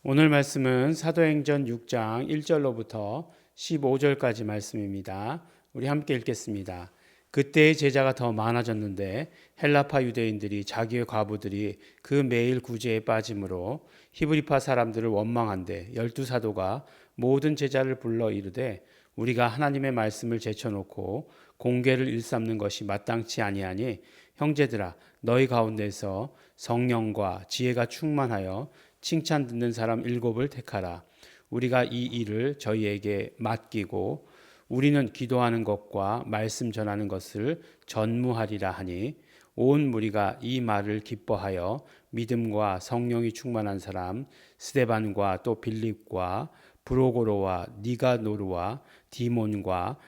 오늘 말씀은 사도행전 6장 1절로부터 15절까지 말씀입니다. 우리 함께 읽겠습니다. 그때의 제자가 더 많아졌는데 헬라파 유대인들이 자기의 과부들이 그 매일 구제에 빠짐으로 히브리파 사람들을 원망한데 열두 사도가 모든 제자를 불러 이르되 우리가 하나님의 말씀을 제쳐놓고 공계를 일삼는 것이 마땅치 아니하니 형제들아 너희 가운데서 성령과 지혜가 충만하여 칭찬 듣는 사람 7을 택하라. 우리가 이 일을 저희에게 맡기고 우리는 기도하는 것과 말씀 전하는 것을 전무하리라 하니 온 무리가 이 말을 기뻐하여 믿음과 성령이 충만한 사람 스데반과 또 빌립과 브로고로와 니가노르와 디몬과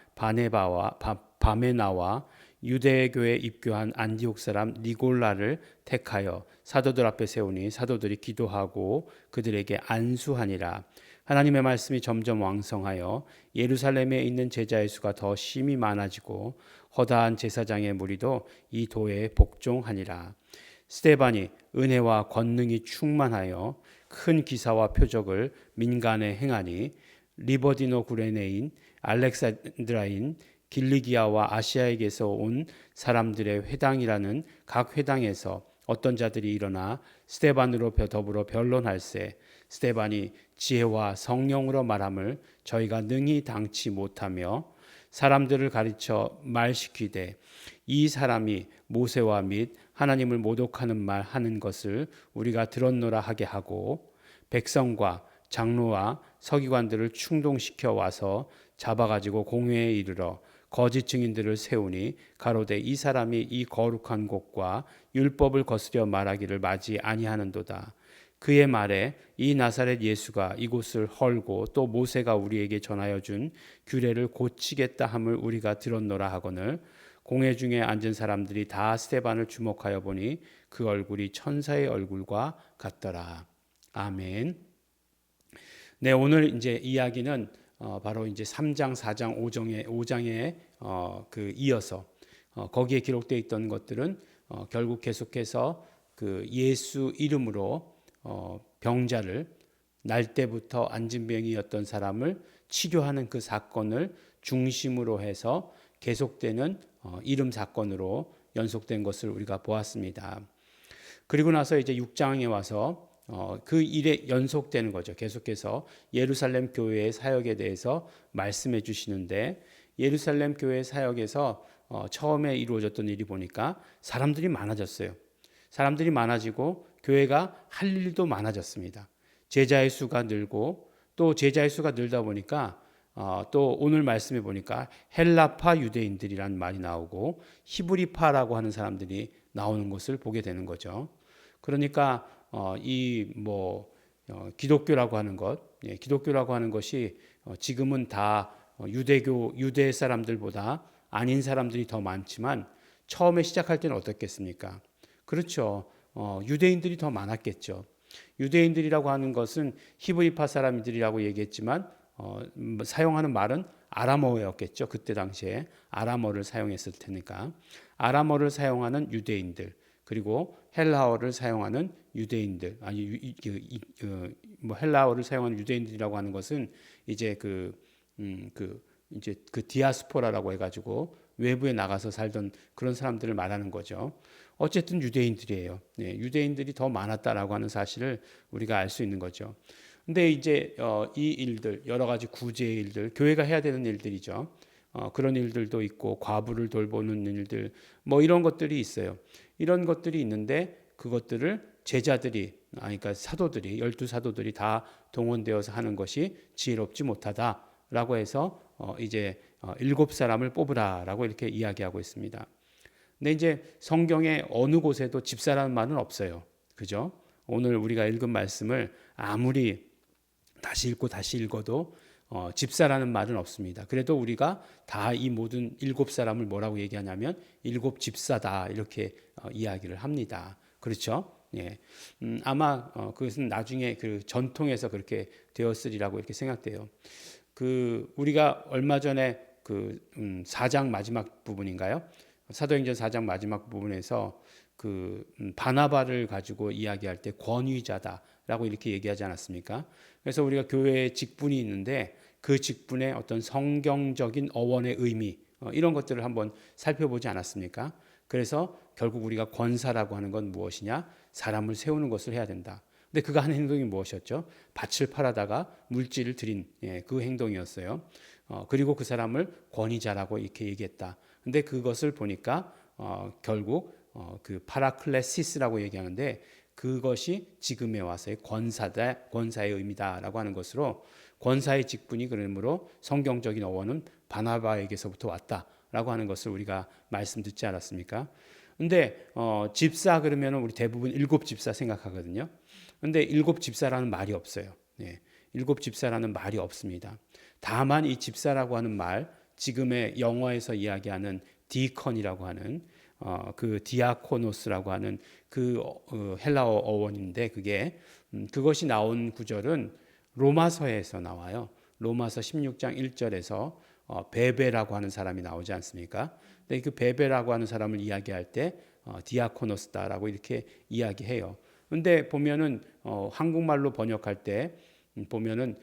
바메나와 유대교에 입교한 안디옥 사람 니골라를 택하여 사도들 앞에 세우니 사도들이 기도하고 그들에게 안수하니라. 하나님의 말씀이 점점 왕성하여 예루살렘에 있는 제자의 수가 더 심히 많아지고 허다한 제사장의 무리도 이 도에 복종하니라. 스데반이 은혜와 권능이 충만하여 큰 기사와 표적을 민간에 행하니 리버디노 구레네인 알렉산드라인 길리기아와 아시아에게서 온 사람들의 회당이라는 각 회당에서 어떤 자들이 일어나 스데반으로 더불어 변론할세 스데반이 지혜와 성령으로 말함을 저희가 능히 당치 못하며 사람들을 가르쳐 말시키되 이 사람이 모세와 및 하나님을 모독하는 말 하는 것을 우리가 들었노라 하게 하고 백성과 장로와 서기관들을 충동시켜 와서 잡아가지고 공회에 이르러 거짓 증인들을 세우니 가로되 이 사람이 이 거룩한 곳과 율법을 거스려 말하기를 맞이 아니하는도다. 그의 말에 이 나사렛 예수가 이곳을 헐고 또 모세가 우리에게 전하여 준 규례를 고치겠다 함을 우리가 들었노라 하거늘 공회 중에 앉은 사람들이 다 스데반을 주목하여 보니 그 얼굴이 천사의 얼굴과 같더라. 아멘. 네, 오늘 이제 이야기는 바로 이제 3장, 4장, 5장에 그 이어서 거기에 기록되어 있던 것들은 결국 계속해서 그 예수 이름으로 병자를 날 때부터 안진병이었던 사람을 치료하는 그 사건을 중심으로 해서 계속되는 이름 사건으로 연속된 것을 우리가 보았습니다. 그리고 나서 이제 6장에 와서 그 일에 연속되는 거죠. 계속해서 예루살렘 교회의 사역에 대해서 말씀해 주시는데 예루살렘 교회 사역에서 처음에 이루어졌던 일이 보니까 사람들이 많아졌어요. 사람들이 많아지고 교회가 할 일도 많아졌습니다. 제자의 수가 늘고 또 제자의 수가 늘다 보니까 또 오늘 말씀해 보니까 헬라파 유대인들이란 말이 나오고 히브리파라고 하는 사람들이 나오는 것을 보게 되는 거죠. 그러니까 기독교라고 하는 것, 기독교라고 하는 것이 지금은 다 유대 사람들보다 아닌 사람들이 더 많지만 처음에 시작할 때는 어떻겠습니까? 그렇죠. 유대인들이 더 많았겠죠. 유대인들이라고 하는 것은 히브리파 사람들이라고 얘기했지만 사용하는 말은 아람어였겠죠. 그때 당시에 아람어를 사용했을 테니까 아람어를 사용하는 유대인들 그리고 헬라어를 사용하는 유대인들 헬라어를 사용하는 유대인들이라고 하는 것은 이제 이제 그 디아스포라라고 해가지고 외부에 나가서 살던 그런 사람들을 말하는 거죠. 어쨌든 유대인들이에요. 네, 유대인들이 더 많았다라고 하는 사실을 우리가 알 수 있는 거죠. 근데 이제 이 일들 여러 가지 구제의 일들 교회가 해야 되는 일들이죠. 그런 일들도 있고 과부를 돌보는 일들 이런 것들이 있어요. 이런 것들이 있는데 그것들을 제자들이 그러니까 사도들이 열두 사도들이 다 동원되어서 하는 것이 지혜롭지 못하다라고 해서 이제 7사람을 뽑으라라고 이렇게 이야기하고 있습니다. 근데 이제 성경에 어느 곳에도 집사라는 말은 없어요. 그죠? 오늘 우리가 읽은 말씀을 아무리 다시 읽고 다시 읽어도 집사라는 말은 없습니다. 그래도 우리가 다 이 모든 7사람을 뭐라고 얘기하냐면 7집사다 이렇게 이야기를 합니다. 그렇죠? 예. 아마 그것은 나중에 그 전통에서 그렇게 되었으리라고 이렇게 생각돼요. 그 우리가 얼마 전에 그 4장 마지막 부분인가요? 사도행전 4장 마지막 부분에서 바나바를 가지고 이야기할 때 권위자다라고 이렇게 얘기하지 않았습니까? 그래서 우리가 교회에 직분이 있는데 그 직분의 어떤 성경적인 어원의 의미 이런 것들을 한번 살펴보지 않았습니까? 그래서 결국 우리가 권사라고 하는 건 무엇이냐? 사람을 세우는 것을 해야 된다. 근데 그가 한 행동이 무엇이었죠? 밭을 팔아다가 물질을 드린 그 행동이었어요. 그리고 그 사람을 권위자라고 이렇게 얘기했다. 근데 그것을 보니까 결국 그 파라클레시스라고 얘기하는데 그것이 지금에 와서의 권사의 의미다라고 하는 것으로 권사의 직분이 그러므로 성경적인 어원은 바나바에게서부터 왔다라고 하는 것을 우리가 말씀 듣지 않았습니까? 근데 집사 그러면 우리 대부분 일곱 집사 생각하거든요. 근데 일곱 집사라는 말이 없어요. 일곱 집사라는 말이 없습니다. 다만 이 집사라고 하는 말, 지금의 영어에서 이야기하는 디컨이라고 하는 그 디아코노스라고 하는 그 헬라어 어원인데 그것이 나온 구절은 로마서에서 나와요. 로마서 16장 1절에서 베베라고 하는 사람이 나오지 않습니까? 근데 그 베베라고 하는 사람을 이야기할 때 디아코노스다라고 이렇게 이야기해요. 근데 보면은 한국말로 번역할 때 보면은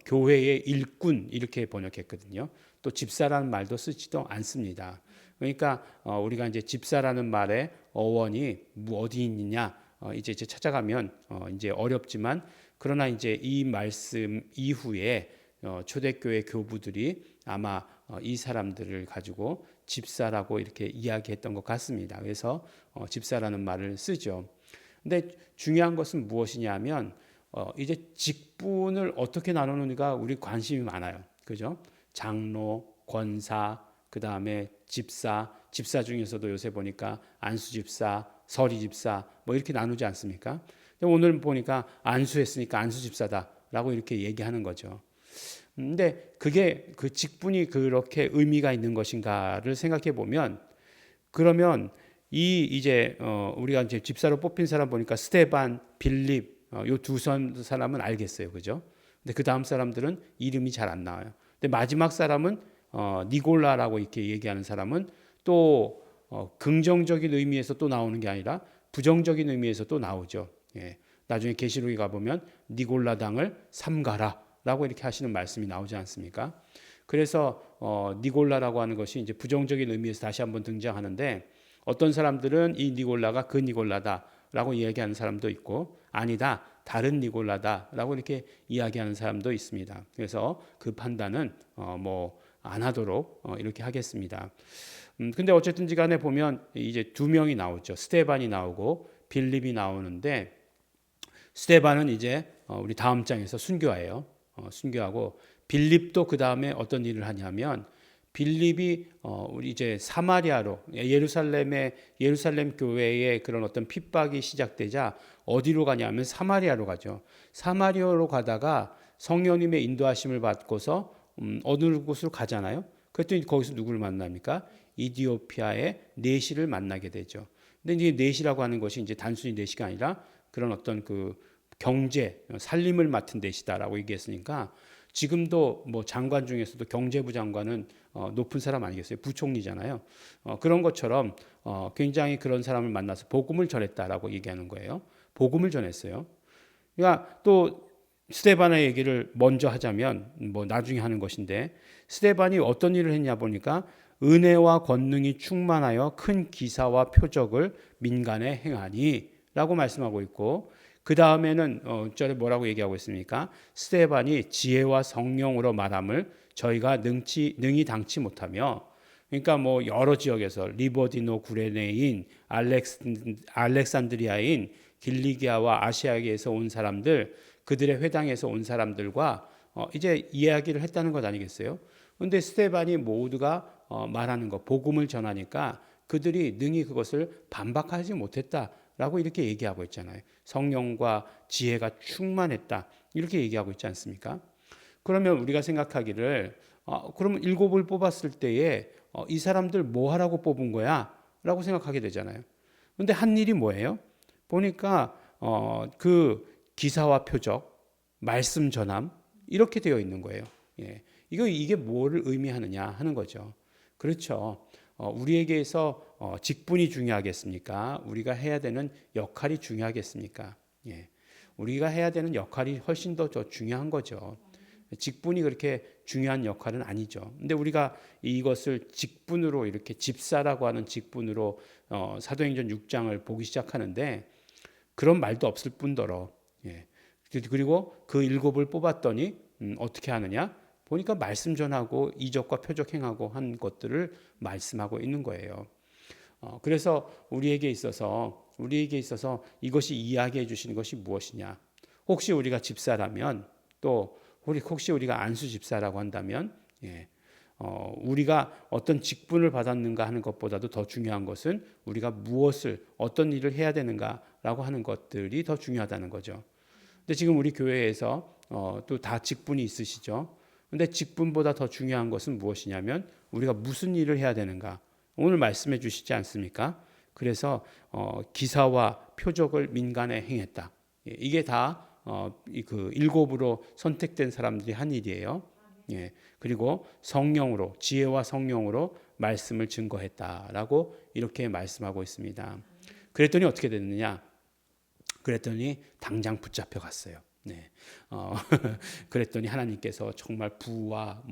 교회의 일꾼 이렇게 번역했거든요. 또 집사라는 말도 쓰지도 않습니다. 그러니까 우리가 이제 집사라는 말의 어원이 어디 있느냐 이제 찾아가면 이제 어렵지만 그러나 이제 이 말씀 이후에 초대교회 교부들이 아마 이 사람들을 가지고 집사라고 이렇게 이야기했던 것 같습니다. 그래서 집사라는 말을 쓰죠. 근데 중요한 것은 무엇이냐면 이제 직분을 어떻게 나누는가 우리 관심이 많아요. 그죠? 장로, 권사, 그 다음에 집사 중에서도 요새 보니까 안수 집사, 서리 집사 뭐 이렇게 나누지 않습니까? 오늘 보니까 안수했으니까 안수 집사다라고 이렇게 얘기하는 거죠. 근데 그게 그 직분이 그렇게 의미가 있는 것인가를 생각해 보면 그러면 이제 우리가 이제 집사로 뽑힌 사람 보니까 스테반, 빌립 요 두 사람은 알겠어요, 그죠? 근데 그 다음 사람들은 이름이 잘 안 나와요. 근데 마지막 사람은 니골라라고 이렇게 얘기하는 사람은 또 긍정적인 의미에서 또 나오는 게 아니라 부정적인 의미에서 또 나오죠. 나중에 계시록에 가보면 니골라 당을 삼가라라고 이렇게 하시는 말씀이 나오지 않습니까? 그래서 니골라라고 하는 것이 이제 부정적인 의미에서 다시 한번 등장하는데 어떤 사람들은 이 니골라가 그 니골라다라고 이야기하는 사람도 있고 아니다 다른 니골라다라고 이렇게 이야기하는 사람도 있습니다. 그래서 그 판단은 뭐 안 하도록 이렇게 하겠습니다. 근데 어쨌든지 간에 보면 이제 두 명이 나오죠. 스테반이 나오고 빌립이 나오는데 스테반은 이제 우리 다음 장에서 순교해요. 순교하고 빌립도 그 다음에 어떤 일을 하냐면 빌립이 우리 이제 사마리아로 예루살렘 교회의 그런 어떤 핍박이 시작되자 어디로 가냐면 사마리아로 가죠. 사마리아로 가다가 성령님의 인도하심을 받고서 어느 곳으로 가잖아요. 그랬더니 거기서 누구를 만납니까? 이디오피아의 내시를 만나게 되죠. 근데 이제 내시라고 하는 것이 이제 단순히 내시가 아니라 그런 어떤 그 경제 살림을 맡은 내시다라고 얘기했으니까 지금도 뭐 장관 중에서도 경제부 장관은 높은 사람 아니겠어요? 부총리잖아요. 그런 것처럼 굉장히 그런 사람을 만나서 복음을 전했다라고 얘기하는 거예요. 복음을 전했어요. 그러니까 또 스데반의 얘기를 먼저 하자면 뭐 나중에 하는 것인데 스데반이 어떤 일을 했냐 보니까 은혜와 권능이 충만하여 큰 기사와 표적을 민간에 행하니라고 말씀하고 있고 그 다음에는 절에 뭐라고 얘기하고 있습니까? 스데반이 지혜와 성령으로 말함을 저희가 능히 당치 못하며 그러니까 뭐 여러 지역에서 리버디노 구레네인 알렉산드리아인 길리기아와 아시아에서 온 사람들 그들의 회당에서 온 사람들과 이제 이야기를 했다는 것 아니겠어요? 그런데 스데반이 모두가 말하는 것 복음을 전하니까 그들이 능히 그것을 반박하지 못했다라고 이렇게 얘기하고 있잖아요. 성령과 지혜가 충만했다 이렇게 얘기하고 있지 않습니까? 그러면 우리가 생각하기를 그러면 일곱을 뽑았을 때에 이 사람들 뭐 하라고 뽑은 거야? 라고 생각하게 되잖아요. 그런데 한 일이 뭐예요? 보니까 그 기사와 표적, 말씀 전함 이렇게 되어 있는 거예요. 이게 뭐를 의미하느냐 하는 거죠. 그렇죠. 우리에게서 직분이 중요하겠습니까? 우리가 해야 되는 역할이 중요하겠습니까? 예. 우리가 해야 되는 역할이 훨씬 더 중요한 거죠. 직분이 그렇게 중요한 역할은 아니죠. 근데 우리가 이것을 직분으로 이렇게 집사라고 하는 직분으로 사도행전 6장을 보기 시작하는데 그런 말도 없을 뿐더러 예. 그리고 그 일곱을 뽑았더니 어떻게 하느냐? 보니까 말씀 전하고 이적과 표적 행하고 한 것들을 말씀하고 있는 거예요. 그래서 우리에게 있어서 이것이 이야기해 주시는 것이 무엇이냐? 혹시 우리가 집사라면 또 혹시 우리가 안수 집사라고 한다면 예. 우리가 어떤 직분을 받았는가 하는 것보다도 더 중요한 것은 우리가 무엇을 어떤 일을 해야 되는가라고 하는 것들이 더 중요하다는 거죠. 근데 지금 우리 교회에서 또 다 직분이 있으시죠. 근데 직분보다 더 중요한 것은 무엇이냐면 우리가 무슨 일을 해야 되는가. 오늘 말씀해 주시지 않습니까? 그래서 기사와 표적을 민간에 행했다. 이게 다 그 일곱으로 선택된 사람들이 한 일이에요. 예. 그리고 성령으로 지혜와 성령으로 말씀을 증거했다라고 이렇게 말씀하고 있습니다. 그랬더니 어떻게 됐느냐? 그랬더니 당장 붙잡혀 갔어요. 네. 그랬더니 하나님께서 정말 부와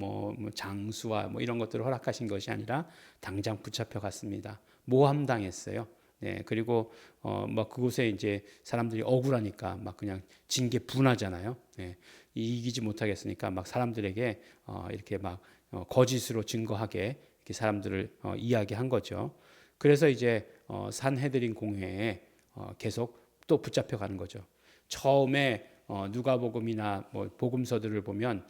장수와 이런 것들을 허락하신 것이 아니라 당장 붙잡혀 갔습니다. 모함당했어요. 네. 그리고 막 그곳에 이제 사람들이 억울하니까 막 그냥 징계 분하잖아요. 네. 이기지 못하겠으니까 막 사람들에게 이렇게 막 거짓으로 증거하게 이렇게 사람들을 이야기한 거죠. 그래서 이제 산헤드린 공회에 계속 또 붙잡혀 가는 거죠. 처음에 누가복음이나 복음서들을 보면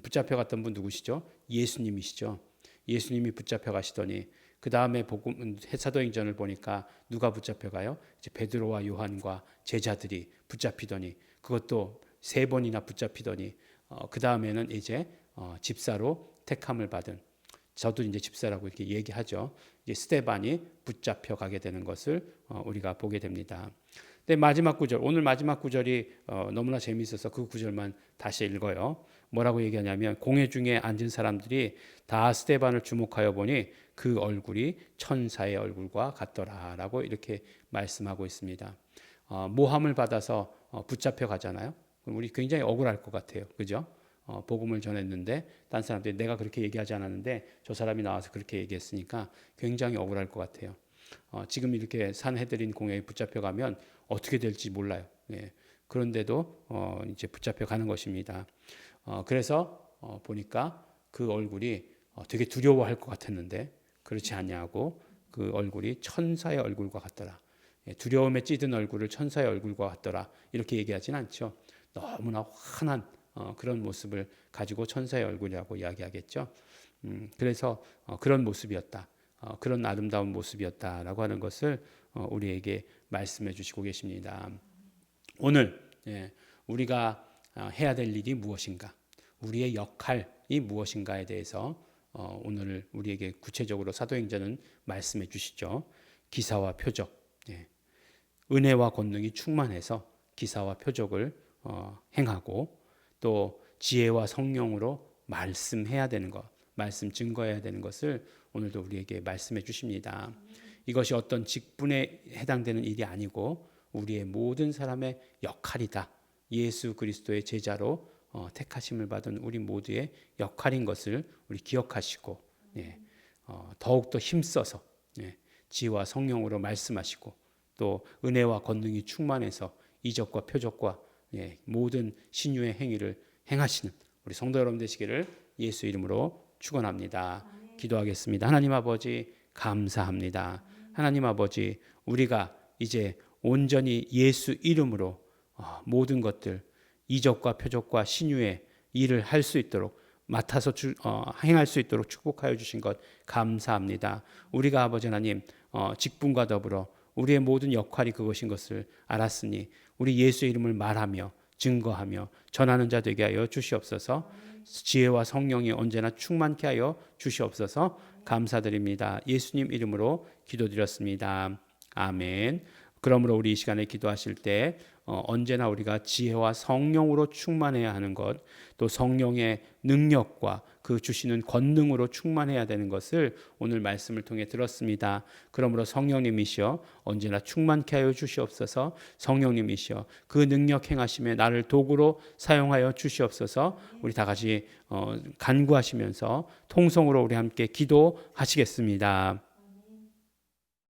붙잡혀 갔던 분 누구시죠? 예수님이시죠. 예수님이 붙잡혀 가시더니 그 다음에 사도행전을 보니까 누가 붙잡혀 가요? 이제 베드로와 요한과 제자들이 붙잡히더니 그것도 3번이나 붙잡히더니 그 다음에는 이제 집사로 택함을 받은 저도 이제 집사라고 이렇게 얘기하죠. 이제 스데반이 붙잡혀 가게 되는 것을 우리가 보게 됩니다. 근데 마지막 구절, 오늘 마지막 구절이 너무나 재미있어서 그 구절만 다시 읽어요. 뭐라고 얘기하냐면 공회 중에 앉은 사람들이 다 스데반을 주목하여 보니 그 얼굴이 천사의 얼굴과 같더라라고 이렇게 말씀하고 있습니다. 모함을 받아서 붙잡혀 가잖아요. 그럼 우리 굉장히 억울할 것 같아요. 그죠? 복음을 전했는데 딴 사람들이 내가 그렇게 얘기하지 않았는데 저 사람이 나와서 그렇게 얘기했으니까 굉장히 억울할 것 같아요. 지금 이렇게 산헤드린 공회에 붙잡혀 가면 어떻게 될지 몰라요. 예. 그런데도 이제 붙잡혀 가는 것입니다. 그래서 보니까 그 얼굴이 되게 두려워할 것 같았는데 그렇지 않냐고 그 얼굴이 천사의 얼굴과 같더라. 예. 두려움에 찌든 얼굴을 천사의 얼굴과 같더라. 이렇게 얘기하진 않죠. 너무나 환한 그런 모습을 가지고 천사의 얼굴이라고 이야기하겠죠. 그래서 그런 모습이었다. 그런 아름다운 모습이었다라고 하는 것을 우리에게 말씀해 주시고 계십니다. 오늘 우리가 해야 될 일이 무엇인가, 우리의 역할이 무엇인가에 대해서 오늘 우리에게 구체적으로 사도행전은 말씀해 주시죠. 기사와 표적, 은혜와 권능이 충만해서 기사와 표적을 행하고 또 지혜와 성령으로 말씀해야 되는 것, 말씀 증거해야 되는 것을 오늘도 우리에게 말씀해 주십니다. 이것이 어떤 직분에 해당되는 일이 아니고 우리의 모든 사람의 역할이다. 예수 그리스도의 제자로 택하심을 받은 우리 모두의 역할인 것을 우리 기억하시고 더욱더 힘써서 지혜와 성령으로 말씀하시고 또 은혜와 권능이 충만해서 이적과 표적과 모든 신유의 행위를 행하시는 우리 성도 여러분 되시기를 예수 이름으로 축원합니다. 기도하겠습니다. 하나님 아버지 감사합니다. 하나님 아버지 우리가 이제 온전히 예수 이름으로 모든 것들 이적과 표적과 신유의 일을 할 수 있도록 맡아서 행할 수 있도록 축복하여 주신 것 감사합니다. 우리가 아버지 하나님 직분과 더불어 우리의 모든 역할이 그것인 것을 알았으니 우리 예수 이름을 말하며 증거하며 전하는 자 되게 하여 주시옵소서. 지혜와 성령이 언제나 충만케 하여 주시옵소서. 감사드립니다. 예수님 이름으로 기도드렸습니다. 아멘. 그러므로 우리 이 시간에 기도하실 때 언제나 우리가 지혜와 성령으로 충만해야 하는 것, 또 성령의 능력과 그 주시는 권능으로 충만해야 되는 것을 오늘 말씀을 통해 들었습니다. 그러므로 성령님이시여 언제나 충만케 하여 주시옵소서. 성령님이시여 그 능력 행하심에 나를 도구로 사용하여 주시옵소서. 우리 다 같이 간구하시면서 통성으로 우리 함께 기도하시겠습니다.